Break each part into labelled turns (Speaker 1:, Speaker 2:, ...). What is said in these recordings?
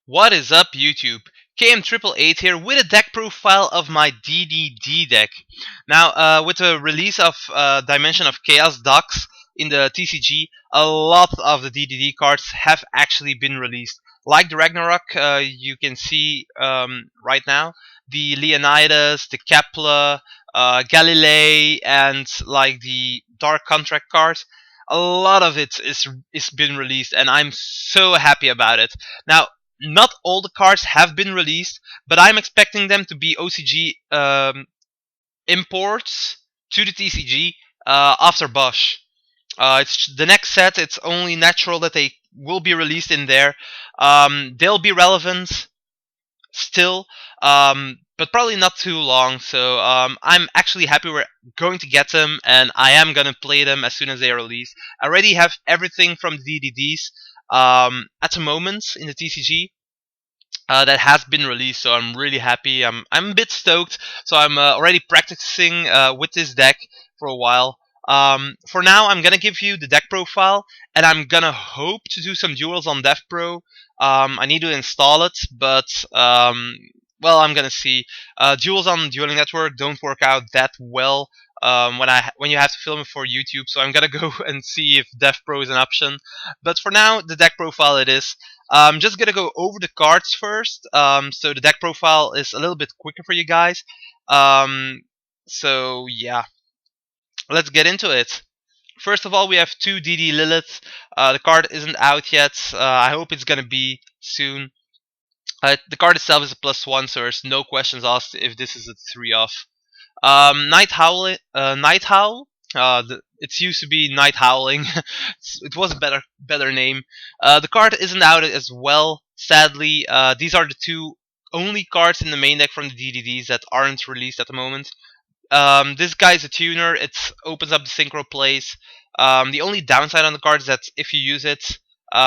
Speaker 1: What is up, YouTube? KM888 here with a deck profile of my D.D.D deck. Now, with the release of Dimension of Chaos Docks in the TCG, a lot of the D.D.D cards have actually been released. Like the Ragnarok, you can see right now, the Leonidas, the Kepler, Galilei, and like the Dark Contract cards. A lot of it is been released, and I'm so happy about it. Now, not all the cards have been released, but I'm expecting them to be OCG imports to the TCG after Bosch. It's the next set. It's only natural that they will be released in there. They'll be relevant still, but probably not too long. So I'm actually happy we're going to get them, and I am gonna play them as soon as they are released. I already have everything from the D.D.Ds at the moment in the TCG. That has been released, so I'm really happy. I'm a bit stoked, so I'm already practicing with this deck for a while. For now, I'm gonna give you the deck profile, and I'm gonna hope to do some duels on Dev Pro. I need to install it, but well, I'm gonna see. Duels on Dueling Network don't work out that well when you have to film it for YouTube, so I'm gonna go and see if Dev Pro is an option. But for now, the deck profile it is. I'm just gonna go over the cards first, so the deck profile is a little bit quicker for you guys. So yeah, let's get into it. First of all, we have two D.D. Lilith. The card isn't out yet. I hope it's gonna be soon. The card itself is a +1, so there's no questions asked if this is a 3-off. Night Howl. Night Howl. It used to be Night Howling. It was a better name. The card isn't out as well. Sadly, these are the two only cards in the main deck from the D.D.Ds that aren't released at the moment. This guy's a tuner. It opens up the synchro plays. The only downside on the card is that if you use it,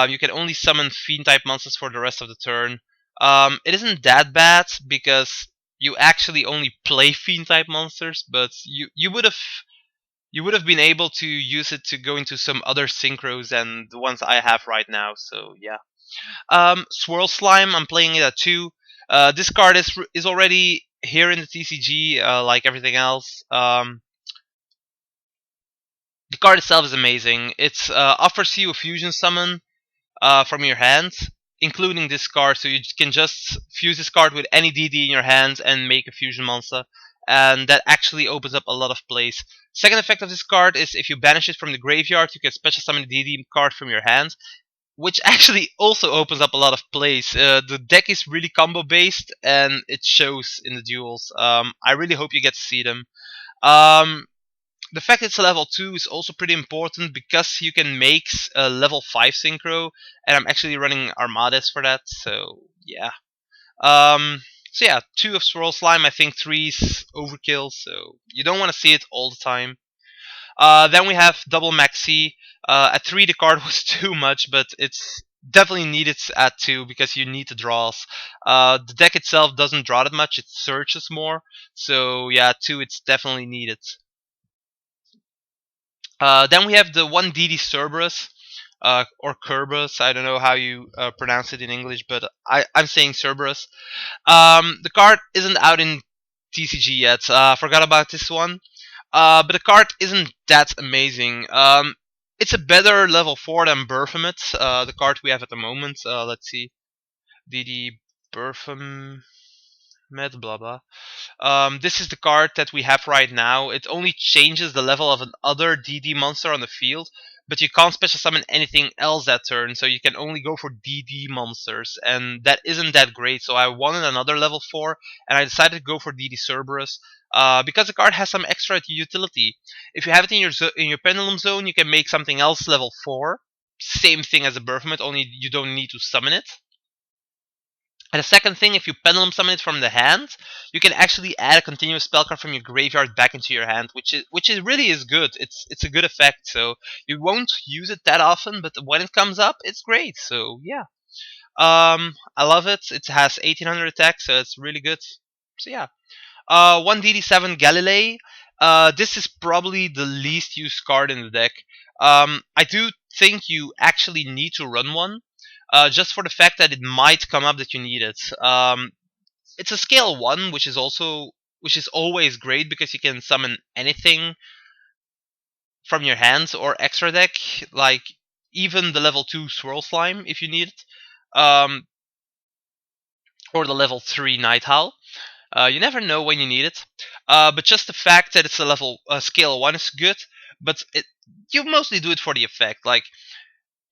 Speaker 1: you can only summon fiend type monsters for the rest of the turn. It isn't that bad because you actually only play fiend type monsters, but you would have been able to use it to go into some other synchros than the ones I have right now. So yeah. Swirl Slime, I'm playing it at 2. This card is already here in the TCG, like everything else. The card itself is amazing. It offers you a fusion summon from your hand, including this card, so you can just fuse this card with any DD in your hand and make a fusion monster, and that actually opens up a lot of plays. Second effect of this card is if you banish it from the graveyard, you can special summon a DD card from your hand, which actually also opens up a lot of plays. The deck is really combo based, and it shows in the duels. I really hope you get to see them. Um, the fact it's a level 2 is also pretty important because you can make a level 5 synchro, and I'm actually running Armadas for that, so yeah. So yeah, 2 of Swirl Slime, I think 3 is overkill, so you don't want to see it all the time. Then we have Double Maxi. At 3 the card was too much, but it's definitely needed at 2 because you need the draws. The deck itself doesn't draw that much, it searches more, so yeah, 2 it's definitely needed. Then we have the 1 DD Cerberus, or Kerberos. I don't know how you pronounce it in English, but I'm saying Cerberus. The card isn't out in TCG yet. Forgot about this one. But the card isn't that amazing. It's a better level 4 than Baphomet, the card we have at the moment. Let's see. DD Baphomet, blah blah. This is the card that we have right now. It only changes the level of another DD monster on the field, but you can't special summon anything else that turn, so you can only go for DD monsters, and that isn't that great. So I wanted another level 4, and I decided to go for DD Cerberus, because the card has some extra utility. If you have it in your Pendulum Zone, you can make something else level 4. Same thing as a Baphomet, only you don't need to summon it. And the second thing, if you Pendulum summon it from the hand, you can actually add a continuous spell card from your graveyard back into your hand, which really is good. It's a good effect. So you won't use it that often, but when it comes up, it's great. So yeah, I love it. It has 1800 attack, so it's really good. So yeah, 1 DD7 Galilei. This is probably the least used card in the deck. I do think you actually need to run one. just for the fact that it might come up that you need it. It's a scale 1, which is always great because you can summon anything from your hands or extra deck, like even the level 2 Swirl Slime if you need it, or the level 3 Night Owl. You never know when you need it, but just the fact that it's a level scale 1 is good. But you mostly do it for the effect. Like,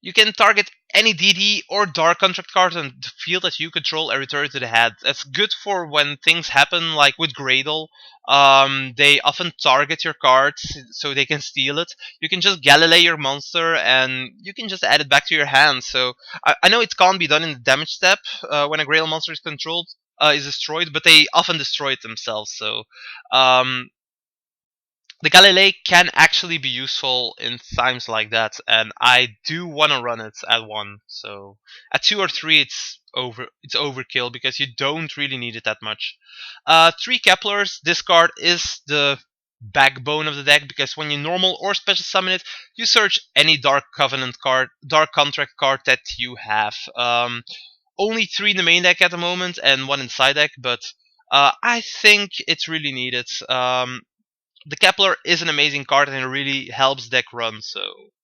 Speaker 1: you can target any DD or Dark Contract card on the field that you control and return it to the hand. That's good for when things happen, like with Gradle. They often target your cards so they can steal it. You can just Galilei your monster and you can just add it back to your hand. So I know it can't be done in the damage step when a Gradle monster is controlled, is destroyed, but they often destroy it themselves. So um, the Galilei can actually be useful in times like that, and I do want to run it at 1. So at 2 or 3, it's overkill because you don't really need it that much. 3 Keplers. This card is the backbone of the deck because when you normal or special summon it, you search any Dark Covenant card, Dark Contract card that you have. Only 3 in the main deck at the moment and 1 in side deck, but I think it's really needed. The Kepler is an amazing card and it really helps deck run. So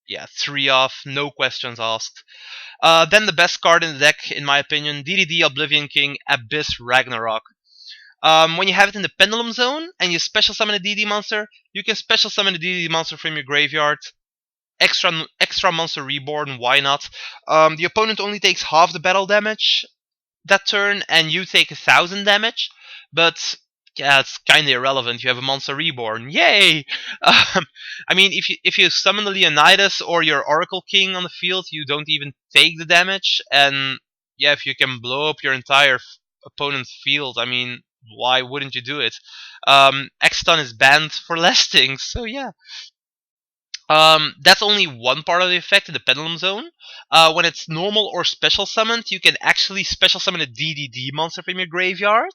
Speaker 1: yeah, 3 off, no questions asked. Then the best card in the deck, in my opinion, D.D.D, Oblivion King, Abyss, Ragnarok. When you have it in the Pendulum Zone and you special summon a D.D monster, you can special summon a D.D monster from your graveyard. Extra monster reborn, why not? The opponent only takes half the battle damage that turn, and you take 1,000 damage. But yeah, it's kind of irrelevant. You have a monster reborn. Yay! I mean, if you summon the Leonidas or your Oracle King on the field, you don't even take the damage. And yeah, if you can blow up your entire opponent's field, I mean, why wouldn't you do it? X-Stun is banned for less things, so yeah. That's only one part of the effect in the Pendulum Zone. When it's normal or special summoned, you can actually special summon a D.D.D monster from your graveyard.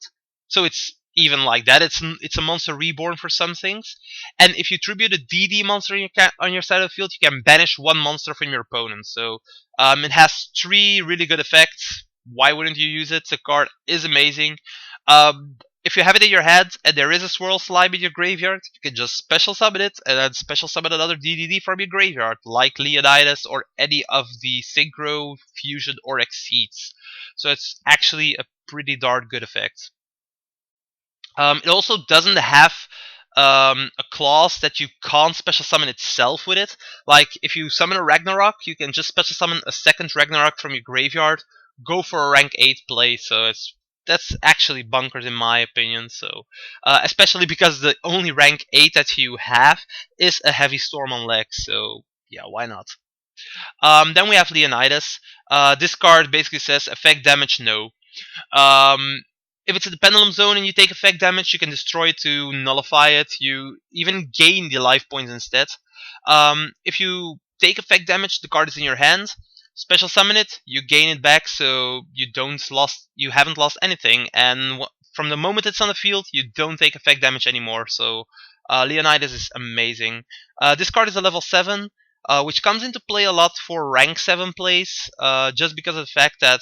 Speaker 1: So it's even like that. It's a monster reborn for some things. And if you tribute a D.D monster on your side of the field, you can banish 1 monster from your opponent. So it has 3 really good effects. Why wouldn't you use it? The card is amazing. If you have it in your hand and there is a Swirl Slime in your graveyard, you can just special summon it and then special summon another D.D.D from your graveyard, like Leonidas or any of the Synchro, Fusion, or Exceeds. So it's actually a pretty darn good effect. It also doesn't have a clause that you can't special summon itself with it. Like, if you summon a Ragnarok, you can just special summon a second Ragnarok from your graveyard, go for a rank 8 play, so that's actually bunkers in my opinion. So, especially because the only rank 8 that you have is a Heavy Storm on Lex, so yeah, why not? Then we have Leonidas. This card basically says effect damage no. Um, if it's in the Pendulum Zone and you take effect damage, you can destroy it to nullify it. You even gain the life points instead. If you take effect damage, the card is in your hand. Special summon it, you gain it back, so you haven't lost anything. And from the moment it's on the field, you don't take effect damage anymore. So Leonidas is amazing. This card is a level 7. Which comes into play a lot for rank 7 plays, just because of the fact that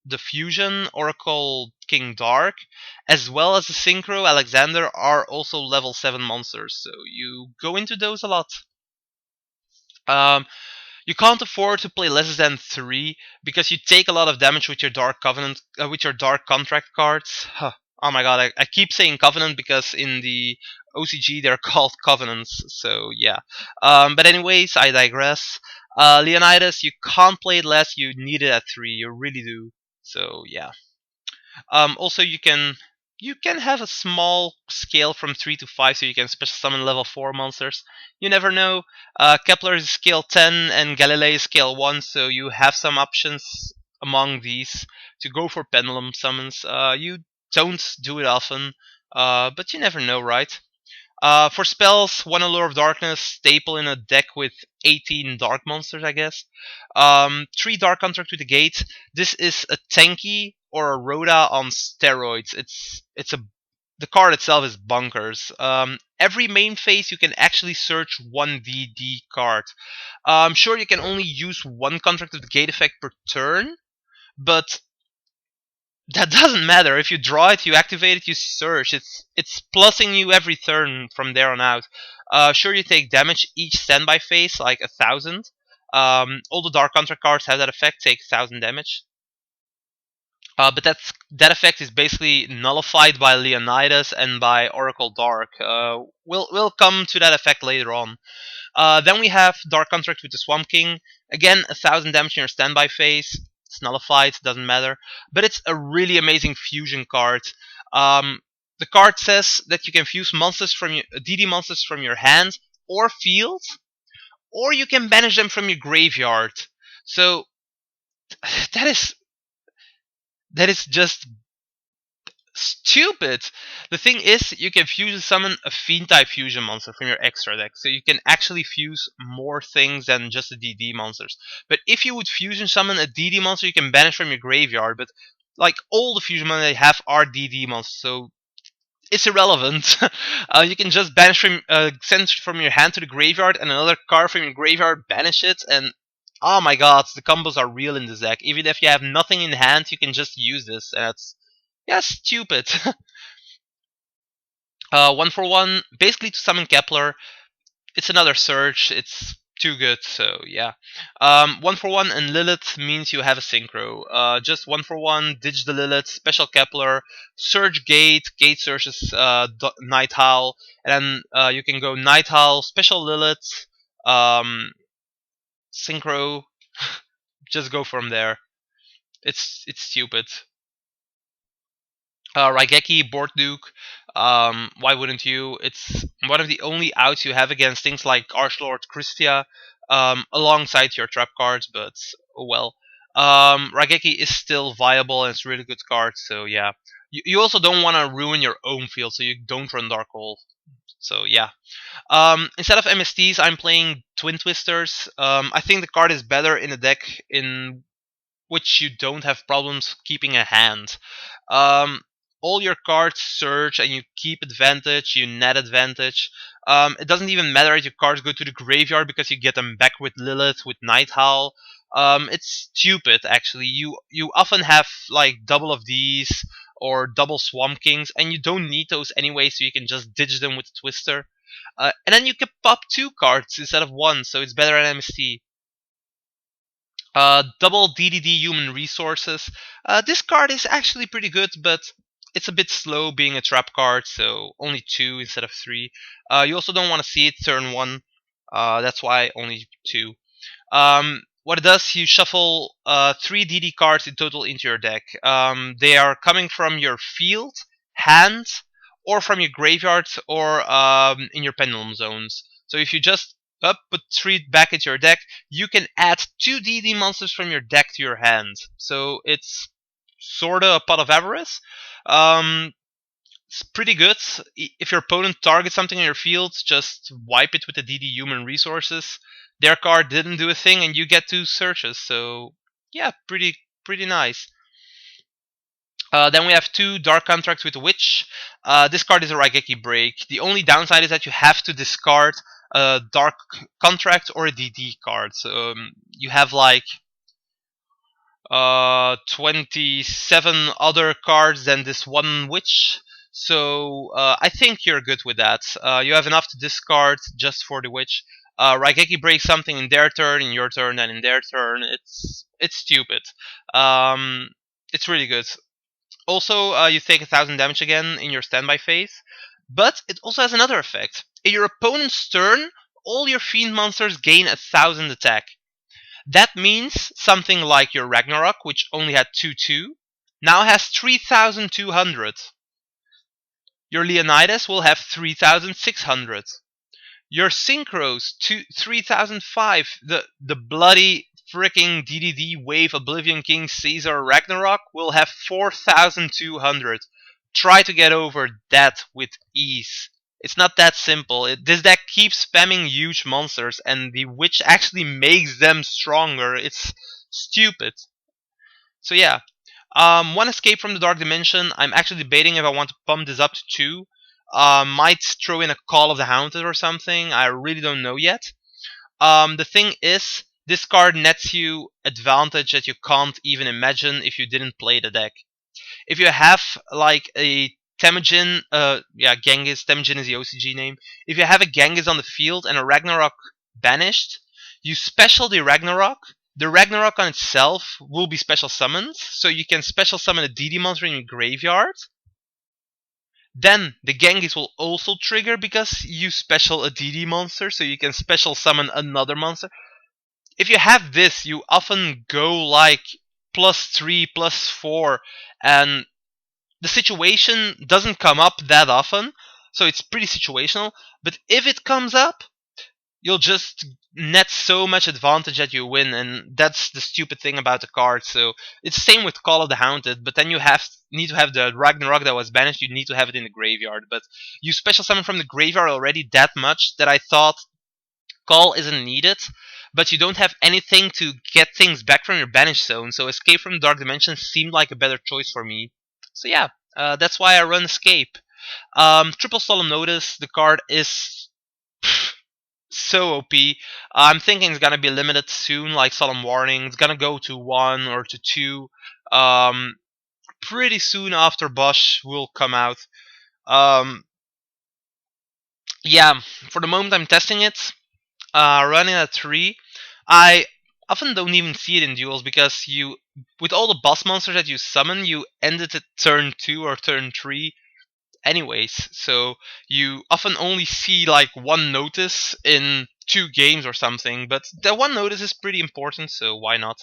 Speaker 1: the Fusion, Oracle King Dark, as well as the Synchro Alexander are also level 7 monsters, so you go into those a lot. You can't afford to play less than 3 because you take a lot of damage with your Dark Covenant, with your Dark Contract cards. Huh. Oh my god, I keep saying Covenant because in the OCG they're called Covenants, so yeah. But anyways, I digress. Leonidas, you can't play it less, you need it at 3, you really do. So yeah. Also, you can have a small scale from 3 to 5, so you can special summon level 4 monsters. You never know. Kepler is scale 10 and Galilei is scale 1, so you have some options among these to go for pendulum summons. You don't do it often, but you never know, right? For spells, one Allure of Darkness, staple in a deck with 18 Dark monsters, I guess. 3 Dark Contract with the Gate. This is a tanky or a Rhoda on steroids. It's a the card itself is bunkers. Every main phase you can actually search one D.D card. Sure, you can only use one contract with the gate effect per turn, but that doesn't matter. If you draw it, you activate it, you search. It's plussing you every turn from there on out. Sure, you take damage each standby phase, like 1,000. All the dark contract cards have that effect, take 1,000 damage. But that effect is basically nullified by Leonidas and by Oracle Dark. We'll come to that effect later on. Then we have Dark Contract with the Swamp King. Again, 1,000 damage in your standby phase. It's nullified, doesn't matter. But it's a really amazing fusion card. The card says that you can fuse monsters from your DD monsters from your hand or field, or you can banish them from your graveyard. So that is just stupid. The thing is, you can fusion summon a fiend type fusion monster from your extra deck, so you can actually fuse more things than just the DD monsters. But if you would fusion summon a DD monster, you can banish from your graveyard. But like all the fusion monsters they have are DD monsters, so it's irrelevant. You can just banish from send from your hand to the graveyard, and another card from your graveyard banish it, and oh my god, the combos are real in this deck. Even if you have nothing in hand, you can just use this, and it's stupid. 1 for 1, basically to summon Kepler. It's another search. It's too good, so yeah. 1 for 1 and Lilith means you have a synchro. Just 1 for 1, ditch the Lilith, special Kepler, search Gate, Gate searches Night Howl, and then you can go Night Howl, special Lilith, synchro. Just go from there. It's stupid. Raigeki, Board Duke. Why wouldn't you? It's one of the only outs you have against things like Archlord Christia, alongside your trap cards, but oh well. Raigeki is still viable and it's a really good card, so yeah. You also don't want to ruin your own field, so you don't run Dark Hole. So yeah. Instead of MSTs, I'm playing Twin Twisters. I think the card is better in a deck in which you don't have problems keeping a hand. Um, all your cards search and you keep advantage, you net advantage. It doesn't even matter if your cards go to the graveyard because you get them back with Lilith, with Night Howl. It's stupid actually. You often have like double of these or double Swamp Kings, and you don't need those anyway, so you can just ditch them with Twister. And then you can pop 2 cards instead of 1, so it's better than MST. Double D.D.D Human Resources. This card is actually pretty good, but it's a bit slow being a trap card, so only 2 instead of 3. You also don't want to see it turn 1. That's why only 2. What it does, you shuffle 3 DD cards in total into your deck. They are coming from your field, hand, or from your graveyard, or in your pendulum zones. So if you just put 3 back into your deck, you can add 2 DD monsters from your deck to your hand. So it's sorta a pot of avarice. It's pretty good. If your opponent targets something in your field, just wipe it with the DD Human Resources. Their card didn't do a thing, and you get 2 searches. So yeah, pretty nice. Then we have 2 Dark Contracts with the Witch. This card is a Raigeki break. The only downside is that you have to discard a Dark Contract or a DD card. So you have like 27 other cards than this one Witch. So I think you're good with that. You have enough to discard just for the Witch. Raigeki breaks something in their turn, in your turn, and in their turn. It's stupid. It's really good. Also, you take 1,000 damage again in your standby phase, but it also has another effect. In your opponent's turn, all your fiend monsters gain 1,000 attack. That means something like your Ragnarok, which only had 2/2, now has 3,200. Your Leonidas will have 3,600. Your Synchros, 3,005. The bloody freaking D.D.D Wave Oblivion King Caesar Ragnarok will have 4,200. Try to get over that with ease. It's not that simple. This deck keeps spamming huge monsters, and the Witch actually makes them stronger. It's stupid. So yeah. One escape from the dark dimension. I'm actually debating if I want to pump this up to two. Might throw in a Call of the Haunted or something. I really don't know yet. The thing is, this card nets you advantage that you can't even imagine if you didn't play the deck. If you have like a Temujin, yeah, Genghis, Temujin is the OCG name. If you have a Genghis on the field and a Ragnarok banished, you special the Ragnarok. The Ragnarok on itself will be special summoned, so you can special summon a D.D monster in your graveyard. Then the Genghis will also trigger because you special a D.D monster, so you can special summon another monster. If you have this, you often go like +3, +4, and the situation doesn't come up that often, so it's pretty situational. But if it comes up, you'll just net so much advantage that you win, and that's the stupid thing about the card. So it's the same with Call of the Haunted, but then you need to have the Ragnarok that was banished. You need to have it in the graveyard, but you special summon from the graveyard already that much that I thought Call isn't needed. But you don't have anything to get things back from your banished zone, so Escape from the Dark Dimension seemed like a better choice for me. So yeah, that's why I run Escape. Triple Solemn Notice, the card is so OP. I'm thinking it's gonna be limited soon, like Solemn Warning. It's gonna go to 1 or to 2. Pretty soon after Bosch will come out. Um, yeah, for the moment I'm testing it. Running at 3. I often don't even see it in duels because with all the boss monsters that you summon, you end it at turn 2 or turn 3 anyways. So you often only see like one notice in 2 games or something, but that one notice is pretty important, so why not?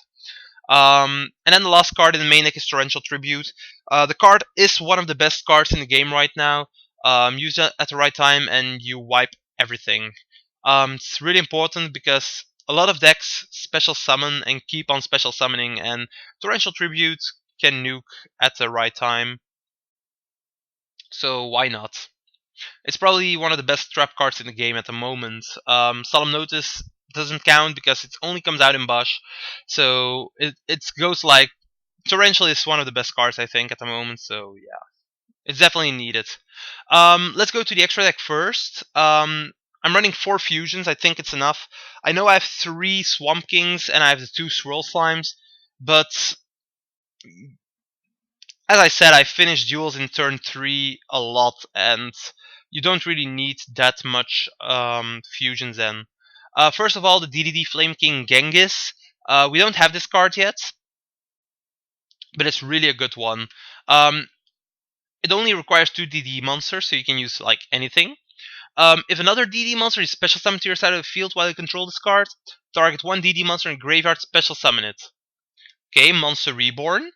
Speaker 1: And then the last card in the main deck is Torrential Tribute. The card is one of the best cards in the game right now. Use it at the right time and you wipe everything. It's really important because a lot of decks special summon and keep on special summoning, and Torrential Tribute can nuke at the right time. So why not? It's probably one of the best trap cards in the game at the moment. Solemn Notice doesn't count because it only comes out in Bosch. So it goes like Torrential is one of the best cards I think at the moment. So yeah, it's definitely needed. Let's go to the extra deck first. I'm running 4 fusions. I think it's enough. I know I have 3 Swamp Kings and I have the 2 Swirl Slimes, but as I said, I finished duels in turn 3 a lot, and you don't really need that much fusions then. First of all, the D.D.D Flame King Genghis. We don't have this card yet, but it's really a good one. It only requires 2 D.D monsters, so you can use like anything. If another D.D monster is special summoned to your side of the field while you control this card, target 1 D.D monster in graveyard, special summon it. Okay, Monster Reborn.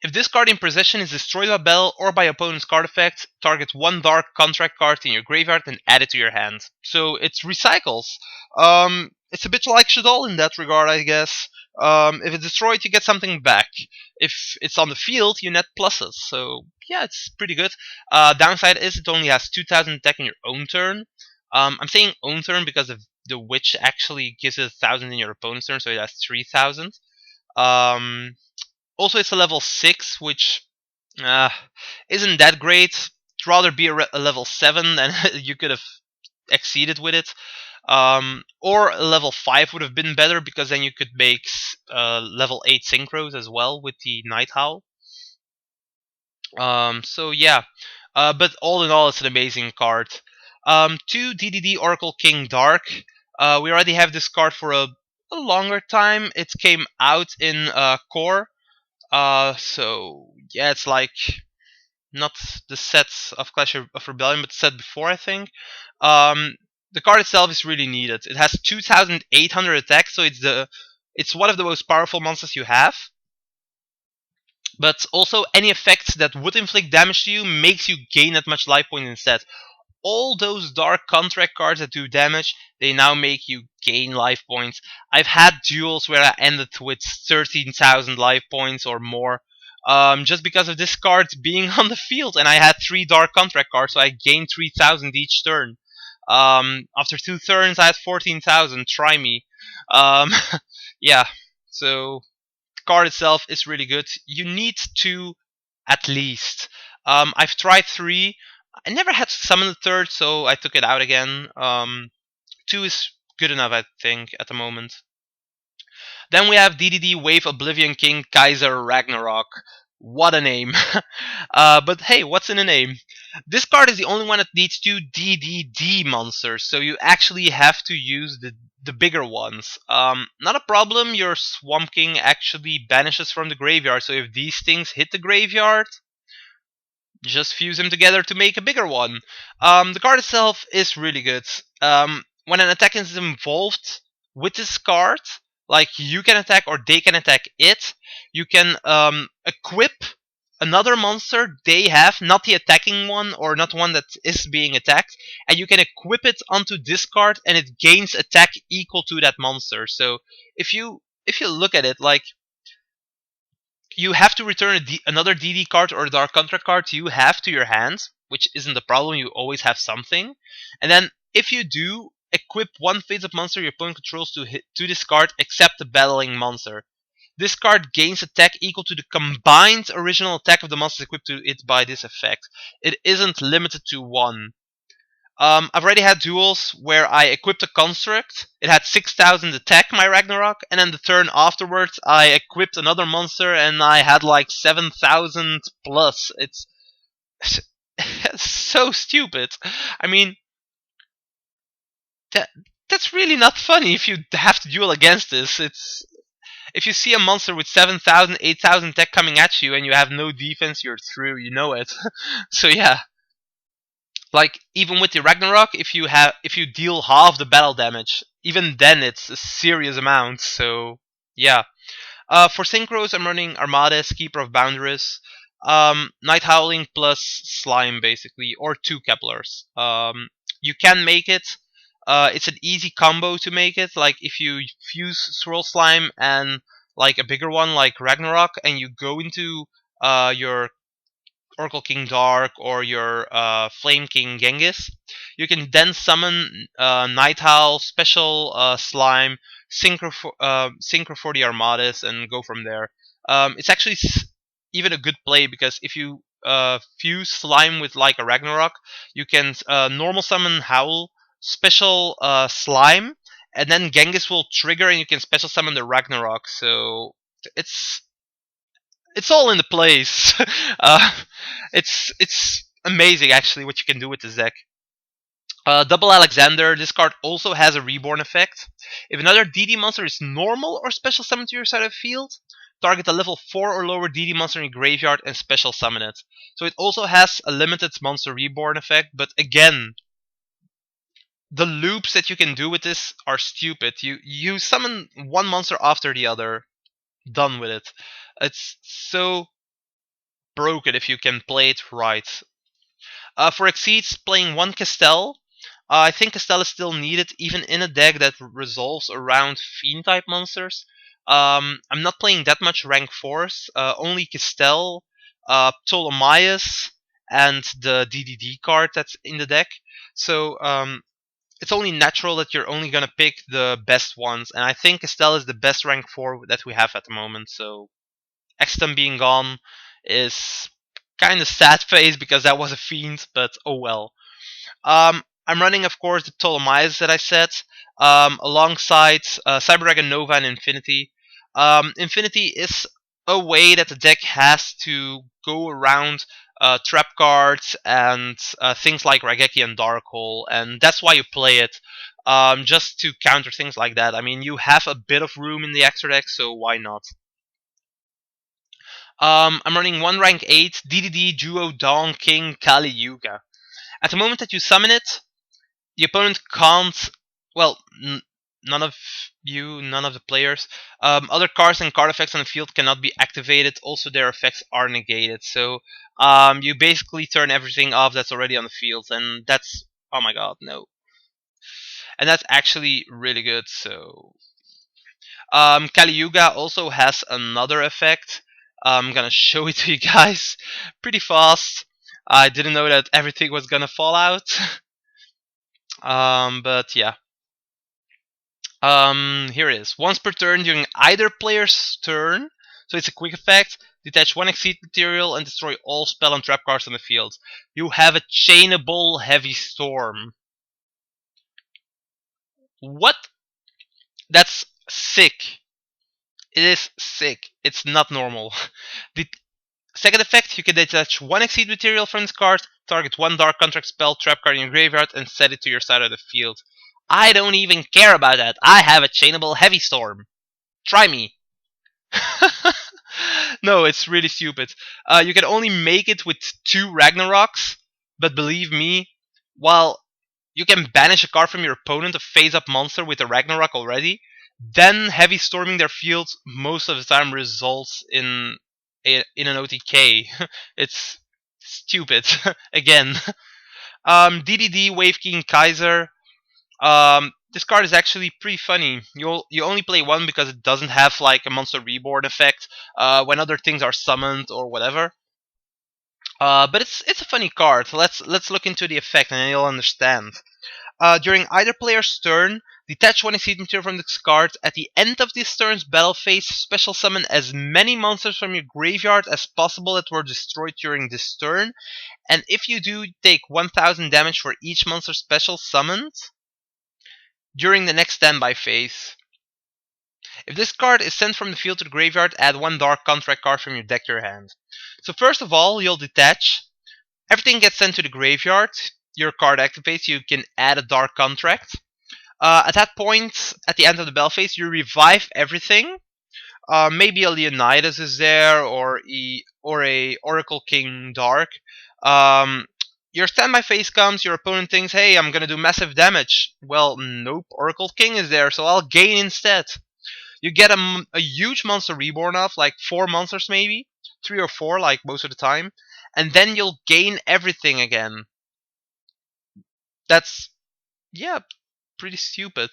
Speaker 1: If this card in possession is destroyed by battle or by opponent's card effect, target 1 dark contract card in your graveyard and add it to your hand. So it recycles. It's a bit like Shadol in that regard, I guess. If it's destroyed, you get something back. If it's on the field, you net pluses. So yeah, it's pretty good. Downside is it only has 2,000 attack in your own turn. I'm saying own turn because of the Witch actually gives it 1,000 in your opponent's turn, so it has 3,000. Also, it's a level 6, which isn't that great. It'd rather be a level 7 than you could have exceeded with it. Or a level 5 would have been better because then you could make level 8 synchros as well with the Night Howl. So yeah, but all in all, it's an amazing card. 2 D.D.D Oracle King Dark. We already have this card for a longer time. It came out in Core. So yeah, it's like not the sets of Clash of Rebellion, but the set before, I think. The card itself is really needed. It has 2,800 attack, so it's one of the most powerful monsters you have. But also, any effect that would inflict damage to you makes you gain that much life point instead. All those dark contract cards that do damage, they now make you gain life points. I've had duels where I ended with 13,000 life points or more, just because of this card being on the field, and I had 3 dark contract cards, so I gained 3,000 each turn. After 2 turns, I had 14,000. Try me. Yeah, so card itself is really good. You need two at least. I've tried three. I never had to summon the third, so I took it out again. Two is good enough, I think, at the moment. Then we have D.D.D, Wave, Oblivion King, Kaiser, Ragnarok. What a name. But hey, what's in a name? This card is the only one that needs two D.D.D monsters, so you actually have to use the bigger ones. Not a problem, your Swamp King actually banishes from the graveyard, so if these things hit the graveyard, just fuse them together to make a bigger one. The card itself is really good. When an attack is involved with this card, like you can attack or they can attack it, you can equip another monster they have, not the attacking one or not one that is being attacked, and you can equip it onto this card and it gains attack equal to that monster. So if you look at it, like, you have to return another DD card or a Dark Contract card you have to your hand, which isn't a problem, you always have something. And then, if you do, equip one face-up monster your opponent controls to this card except the battling monster. This card gains attack equal to the combined original attack of the monsters equipped to it by this effect. It isn't limited to one. I've already had duels where I equipped a construct. It had 6,000 attack, my Ragnarok, and then the turn afterwards I equipped another monster and I had like 7,000 plus. It's so stupid. I mean, that's really not funny if you have to duel against this. It's if you see a monster with 7,000, 8,000 attack coming at you and you have no defense, you're through. You know it. So yeah. Like, even with the Ragnarok, if you deal half the battle damage, even then it's a serious amount. So yeah. For synchros, I'm running Armades, Keeper of Boundaries, Night Howling plus Slime basically, or two Keplers. You can make it. It's an easy combo to make it. Like, if you fuse Swirl Slime and like a bigger one like Ragnarok, and you go into your Oracle King Dark or your Flame King Genghis, you can then summon Night Owl, Special Slime, Synchro for the Armadas, and go from there. It's actually even a good play because if you fuse Slime with like a Ragnarok, you can normal summon Howl, Special Slime, and then Genghis will trigger and you can special summon the Ragnarok. So it's it's all in the place. uh, it's amazing actually what you can do with this deck. Double Alexander. This card also has a reborn effect. If another DD monster is normal or special summoned to your side of the field, target a level 4 or lower DD monster in your graveyard and special summon it. So it also has a limited monster reborn effect, but again, the loops that you can do with this are stupid. You summon one monster after the other, done with it. It's so broken if you can play it right. For Exceeds, playing one Castell. I think Castell is still needed, even in a deck that resolves around Fiend-type monsters. I'm not playing that much rank 4s, only Castell, Ptolemaeus, and the D.D.D card that's in the deck. So it's only natural that you're only going to pick the best ones, and I think Castell is the best rank 4 that we have at the moment. So Exton being gone is kind of sad phase because that was a fiend, but oh well. I'm running, of course, the Ptolemaeus that I said, alongside Cyber Dragon Nova and Infinity. Infinity is a way that the deck has to go around trap cards and things like Raigeki and Darkhole, and that's why you play it. Just to counter things like that. I mean, you have a bit of room in the extra deck, so why not? I'm running one rank 8 D.D.D Duo Dawn King Kali Yuga. At the moment that you summon it, the opponent can't. Well, none of the players. Other cards and card effects on the field cannot be activated. Also, their effects are negated. So you basically turn everything off that's already on the field, and that's, oh my god, no. And that's actually really good. So Kali Yuga also has another effect. I'm gonna show it to you guys pretty fast. I didn't know that everything was gonna fall out. But yeah. Here it is. Once per turn during either player's turn, So it's a quick effect. Detach one Exceed material and destroy all spell and trap cards on the field. You have a chainable Heavy Storm. What? That's sick. It is sick. It's not normal. The second effect, you can detach one Exceed material from this card, target one Dark Contract spell trap card in your graveyard, and set it to your side of the field. I don't even care about that. I have a chainable Heavy Storm. Try me. No, it's really stupid. You can only make it with 2 Ragnaroks, but believe me, while you can banish a card from your opponent, a face-up monster with a Ragnarok already, then heavy storming their fields most of the time results in an OTK. It's stupid. Again, D.D.D, Wave King Kaiser. This card is actually pretty funny. You only play one because it doesn't have like a monster reborn effect when other things are summoned or whatever. But it's a funny card. Let's look into the effect and then you'll understand. During either player's turn, detach one Exceed material from this card. At the end of this turn's battle phase, special summon as many monsters from your graveyard as possible that were destroyed during this turn. And if you do, take 1000 damage for each monster special summoned during the next standby phase. If this card is sent from the field to the graveyard, add one Dark Contract card from your deck to your hand. So first of all, you'll detach. Everything gets sent to the graveyard. Your card activates. You can add a Dark Contract. At that point, at the end of the battle phase, you revive everything. Maybe a Leonidas is there, or a Oracle King Dark. Your standby phase comes, your opponent thinks, hey, I'm gonna do massive damage. Well, nope, Oracle King is there, so I'll gain instead. You get a huge monster reborn of, like 4 monsters maybe, 3 or 4, like most of the time, and then you'll gain everything again. That's, yeah, pretty stupid.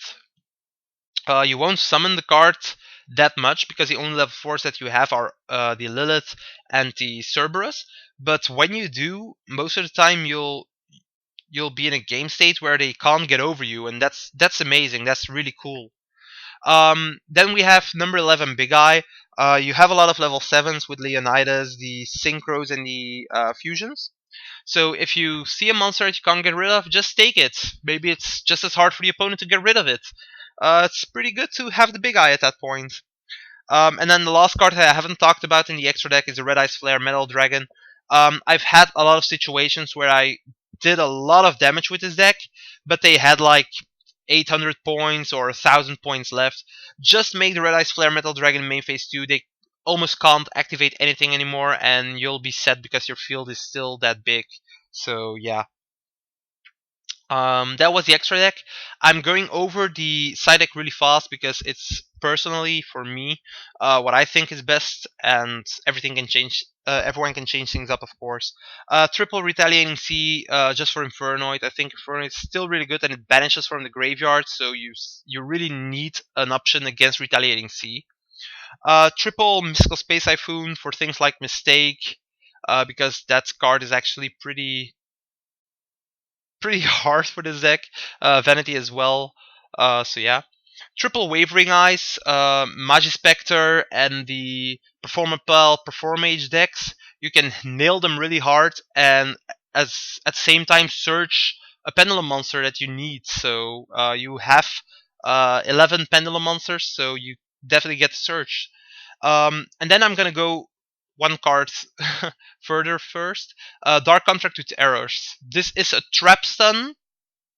Speaker 1: You won't summon the card that much because the only level 4s that you have are the Lilith and the Cerberus. But when you do, most of the time you'll be in a game state where they can't get over you, and that's amazing. That's really cool. Then we have number 11, Big Eye. You have a lot of level 7s with Leonidas, the Synchros, and the Fusions. So if you see a monster that you can't get rid of, just take it. Maybe it's just as hard for the opponent to get rid of it. It's pretty good to have the Big Eye at that point. And then the last card that I haven't talked about in the extra deck is the Red Eyes Flare Metal Dragon. I've had a lot of situations where I did a lot of damage with this deck, but they had like 800 points or 1000 points left. Just make the Red Eyes Flare Metal Dragon main phase 2. They almost can't activate anything anymore, and you'll be set because your field is still that big. So yeah. That was the extra deck. I'm going over the side deck really fast because it's personally for me what I think is best, and everything can change. Everyone can change things up, of course. Triple Retaliating Sea just for Infernoid. I think Infernoid is still really good and it banishes from the graveyard, so you really need an option against Retaliating Sea. Triple Mystical Space Typhoon for things like Mistake, because that card is actually pretty hard for this deck. Vanity as well. So yeah. Triple Wavering Eyes, Magispector, and the Performapel Performage decks. You can nail them really hard, and at the same time search a Pendulum monster that you need. So you have 11 Pendulum monsters, so you definitely get to search. And then I'm gonna go one card further first. Dark Contract with Errors. This is a trap stun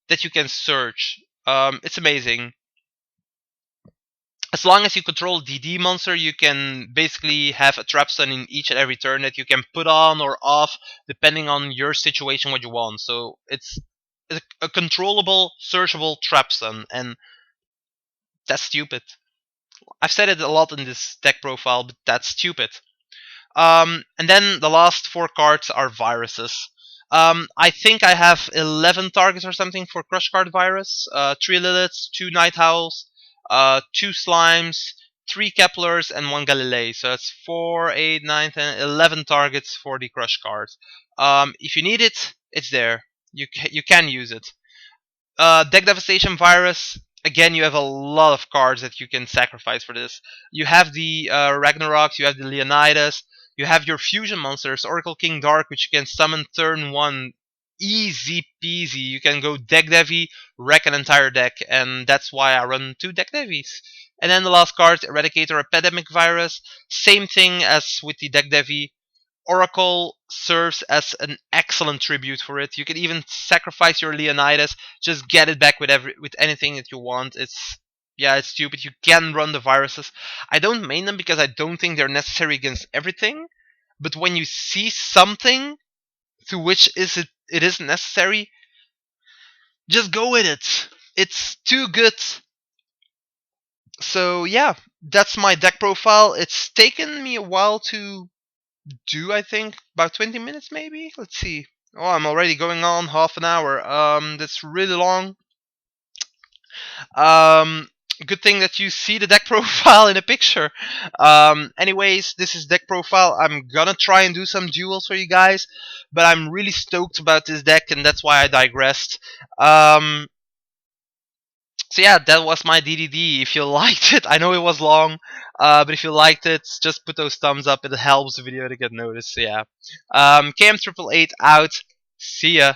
Speaker 1: that you can search. It's amazing. As long as you control D.D monster, you can basically have a trap stun in each and every turn that you can put on or off depending on your situation, what you want. So it's a controllable, searchable trap stun, and that's stupid. I've said it a lot in this deck profile, but that's stupid. And then the last 4 cards are viruses. I think I have 11 targets or something for Crush Card Virus. 3 Liliths, 2 Night Owls, 2 Slimes, 3 Keplers, and 1 Galilei. So that's 4, 8, 9, 10, 11 targets for the Crush card. If you need it, it's there. You can use it. Deck Devastation Virus. again, you have a lot of cards that you can sacrifice for this. You have the Ragnaroks, you have the Leonidas, you have your fusion monsters, Oracle King Dark, which you can summon turn 1. Easy peasy. You can go deck Devi, wreck an entire deck, and that's why I run 2 deck Devis. And then the last card, Eradicator Epidemic Virus. Same thing as with the deck Devi. Oracle serves as an excellent tribute for it. You can even sacrifice your Leonidas, just get it back with anything that you want. It's stupid. You can run the viruses. I don't main them because I don't think they're necessary against everything. But when you see something to which it is necessary, just go with it. It's too good. So yeah, that's my deck profile. It's taken me a while to do, I think about 20 minutes maybe. Let's see. Oh, I'm already going on half an hour. That's really long. Um, Good thing that you see the deck profile in a picture. Anyways, this is deck profile. I'm gonna try and do some duels for you guys, but I'm really stoked about this deck, and that's why I digressed. So yeah, that was my D.D.D. If you liked it, I know it was long, but if you liked it, just put those thumbs up. It helps the video to get noticed. So yeah, KM888 out. See ya.